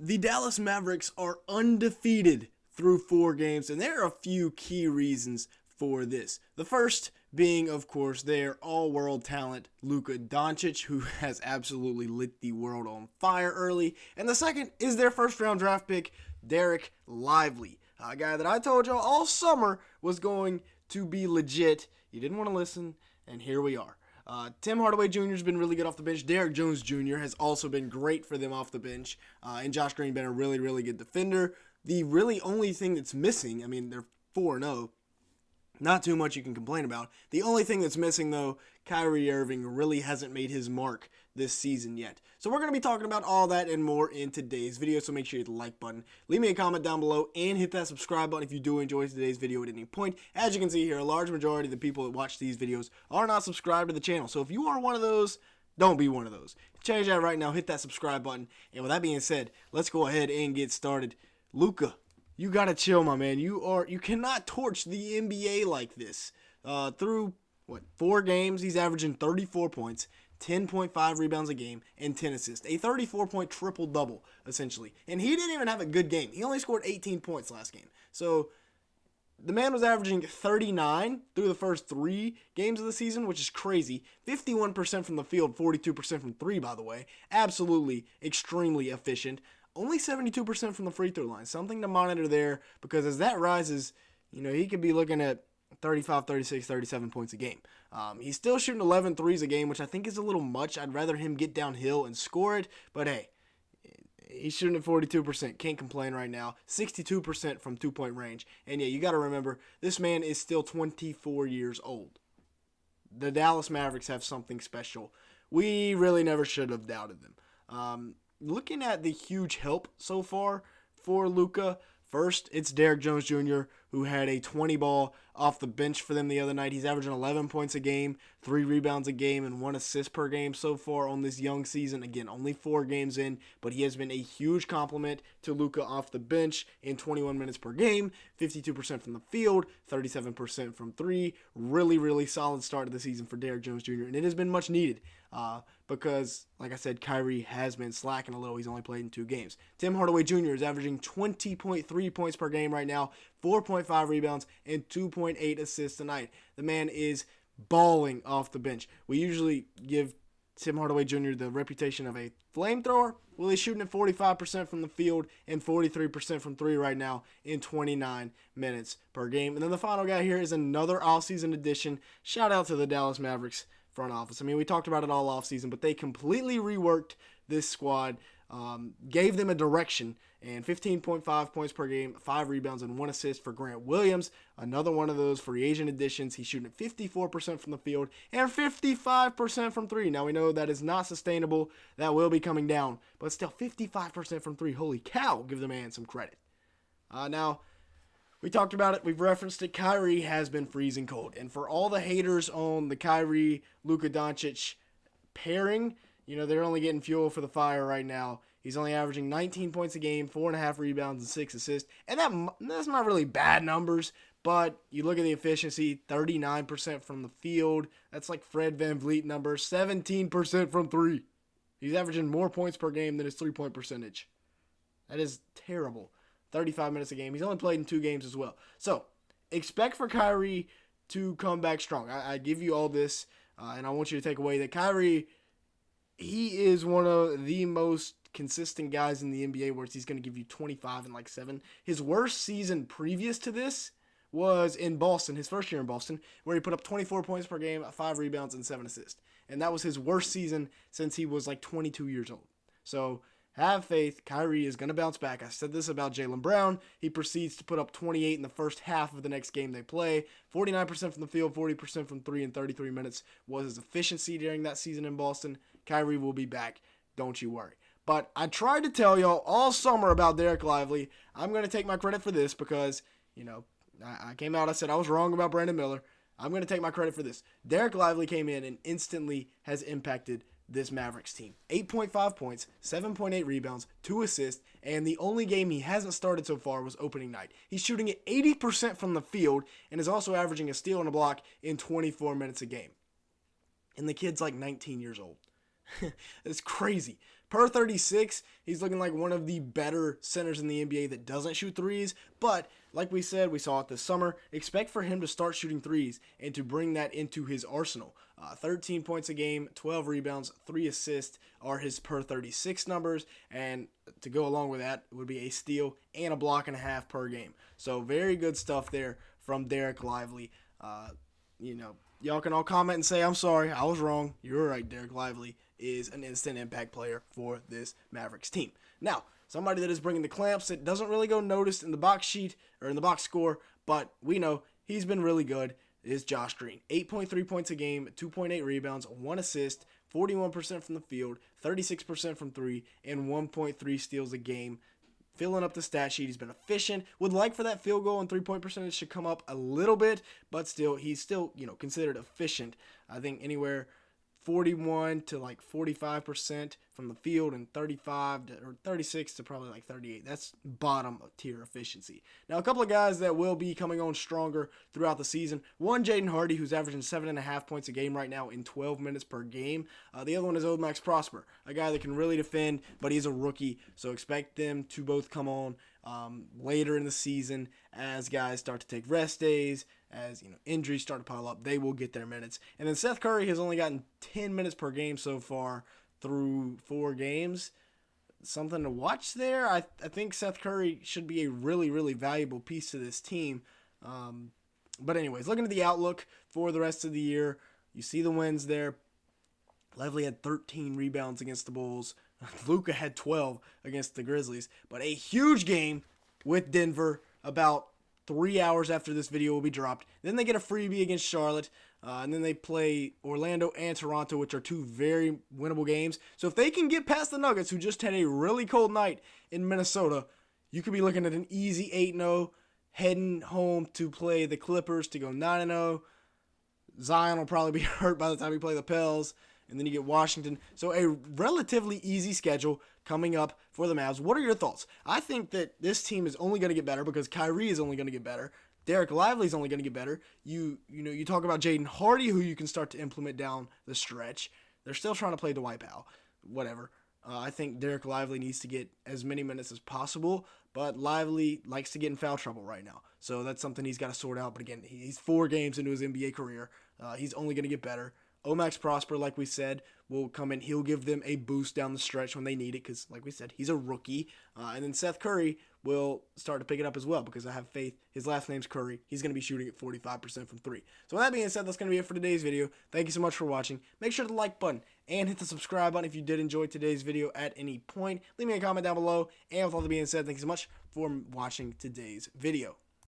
The Dallas Mavericks are undefeated through 4 games, and there are a few key reasons for this. The first being, of course, their all-world talent, Luka Doncic, who has absolutely lit the world on fire early. And the second is their first-round draft pick, Dereck Lively, a guy that I told y'all all summer was going to be legit. You didn't want to listen, and here we are. Tim Hardaway Jr. has been really good off the bench. Derrick Jones Jr. has also been great for them off the bench. And Josh Green been a really, really good defender. The really only thing that's missing, I mean, they're 4-0. Not too much you can complain about. The only thing that's missing, though, Kyrie Irving really hasn't made his mark this season yet. So we're going to be talking about all that and more in today's video, so make sure you hit the like button, leave me a comment down below, and hit that subscribe button if you do enjoy today's video at any point. As you can see here, a large majority of the people that watch these videos are not subscribed to the channel. So if you are one of those, don't be one of those. Change that right now, hit that subscribe button. And with that being said, let's go ahead and get started. Luka, you gotta chill, my man. You cannot torch the NBA like this. Through 4 games, he's averaging 34 points, 10.5 rebounds a game, and 10 assists. A 34-point triple-double, essentially. And he didn't even have a good game. He only scored 18 points last game. So the man was averaging 39 through the first 3 games of the season, which is crazy. 51% from the field, 42% from 3, by the way. Absolutely, extremely efficient. Only 72% from the free throw line. Something to monitor there, because as that rises, he could be looking at 35, 36, 37 points a game. He's still shooting 11 threes a game, which I think is a little much. I'd rather him get downhill and score it, but hey, he's shooting at 42%. Can't complain right now. 62% from two-point range. And yeah, you got to remember, this man is still 24 years old. The Dallas Mavericks have something special. We really never should have doubted them. Looking at the huge help so far for Luka, first, it's Dereck Jones Jr., who had a 20-ball off the bench for them the other night. He's averaging 11 points a game, 3 rebounds a game, and 1 assist per game so far on this young season. Again, only 4 games in, but he has been a huge compliment to Luka off the bench in 21 minutes per game, 52% from the field, 37% from 3. Really, really solid start to the season for Dereck Jones Jr., and it has been much needed because, like I said, Kyrie has been slacking a little. He's only played in 2 games. Tim Hardaway Jr. is averaging 20.3 points per game right now, 4.5 rebounds, and 2.8 assists tonight. The man is balling off the bench. We usually give Tim Hardaway Jr. the reputation of a flamethrower. Well, he's shooting at 45% from the field and 43% from 3 right now in 29 minutes per game. And then the final guy here is another offseason addition. Shout out to the Dallas Mavericks front office. I mean, we talked about it all offseason, but they completely reworked this squad, gave them a direction, and 15.5 points per game, 5 rebounds, and 1 assist for Grant Williams. Another one of those free agent additions. He's shooting at 54% from the field and 55% from 3. Now, we know that is not sustainable. That will be coming down, but still 55% from 3. Holy cow, give the man some credit. Now, we talked about it. We've referenced it. Kyrie has been freezing cold. And for all the haters on the Kyrie-Luka Doncic pairing, they're only getting fuel for the fire right now. He's only averaging 19 points a game, 4.5 rebounds, and 6 assists. And that's not really bad numbers, but you look at the efficiency, 39% from the field. That's like Fred VanVleet numbers, 17% from 3. He's averaging more points per game than his 3-point percentage. That is terrible. 35 minutes a game. He's only played in 2 games as well. So, expect for Kyrie to come back strong. I give you all this, and I want you to take away that Kyrie, he is one of the most consistent guys in the NBA where he's going to give you 25 and 7. His worst season previous to this was in Boston, his first year in Boston, where he put up 24 points per game, 5 rebounds, and 7 assists. And that was his worst season since he was 22 years old. So, have faith. Kyrie is going to bounce back. I said this about Jaylen Brown. He proceeds to put up 28 in the first half of the next game they play. 49% from the field, 40% from 3 in 33 minutes was his efficiency during that season in Boston. Kyrie will be back. Don't you worry. But I tried to tell y'all all summer about Dereck Lively. I'm going to take my credit for this because, I came out, I said I was wrong about Brandon Miller. I'm going to take my credit for this. Dereck Lively came in and instantly has impacted this Mavericks team. 8.5 points, 7.8 rebounds, 2 assists, and the only game he hasn't started so far was opening night. He's shooting at 80% from the field and is also averaging a steal and a block in 24 minutes a game. And the kid's 19 years old. It's crazy. Per 36, he's looking like one of the better centers in the NBA that doesn't shoot threes. But like we said, we saw it this summer. Expect for him to start shooting threes and to bring that into his arsenal. 13 points a game, 12 rebounds, 3 assists are his per 36 numbers. And to go along with that would be a steal and a block and a half per game. So very good stuff there from Dereck Lively. Y'all can all comment and say, I'm sorry, I was wrong. You're right, Dereck Lively is an instant impact player for this Mavericks team. Now, somebody that is bringing the clamps that doesn't really go noticed in the box sheet or in the box score, but we know he's been really good, is Josh Green. 8.3 points a game, 2.8 rebounds, 1 assist, 41% from the field, 36% from 3, and 1.3 steals a game. Filling up the stat sheet. He's been efficient. Would like for that field goal and three-point percentage to come up a little bit, but still, he's still, considered efficient. I think anywhere 41 to like 45% from the field and 35 or 36 to probably like 38. That's bottom tier efficiency. Now, a couple of guys that will be coming on stronger throughout the season. One, Jaden Hardy, who's averaging 7.5 points a game right now in 12 minutes per game. The other one is Max Prosper, a guy that can really defend, but he's a rookie. So expect them to both come on later in the season as guys start to take rest days, as injuries start to pile up. They will get their minutes. And then Seth Curry has only gotten 10 minutes per game so far through 4 games. Something to watch there. I think Seth Curry should be a really, really valuable piece to this team. But anyways, looking at the outlook for the rest of the year, you see the wins there. Lively had 13 rebounds against the Bulls. Luka had 12 against the Grizzlies. But a huge game with Denver about 3 hours after this video will be dropped. Then they get a freebie against Charlotte. And then they play Orlando and Toronto, which are 2 very winnable games. So if they can get past the Nuggets, who just had a really cold night in Minnesota, you could be looking at an easy 8-0, heading home to play the Clippers to go 9-0. Zion will probably be hurt by the time we play the Pels. And then you get Washington. So a relatively easy schedule coming up for the Mavs. What are your thoughts? I think that this team is only going to get better because Kyrie is only going to get better. Dereck Lively is only going to get better. You talk about Jaden Hardy, who you can start to implement down the stretch. They're still trying to play Dwight Powell. Whatever. I think Dereck Lively needs to get as many minutes as possible, but Lively likes to get in foul trouble right now. So that's something he's got to sort out. But again, he's 4 games into his NBA career. He's only going to get better. Max Prosper, like we said, will come in. He'll give them a boost down the stretch when they need it because, like we said, he's a rookie. And then Seth Curry will start to pick it up as well because I have faith. His last name's Curry. He's going to be shooting at 45% from 3. So with that being said, that's going to be it for today's video. Thank you so much for watching. Make sure to the like button and hit the subscribe button if you did enjoy today's video at any point. Leave me a comment down below. And with all that being said, thank you so much for watching today's video.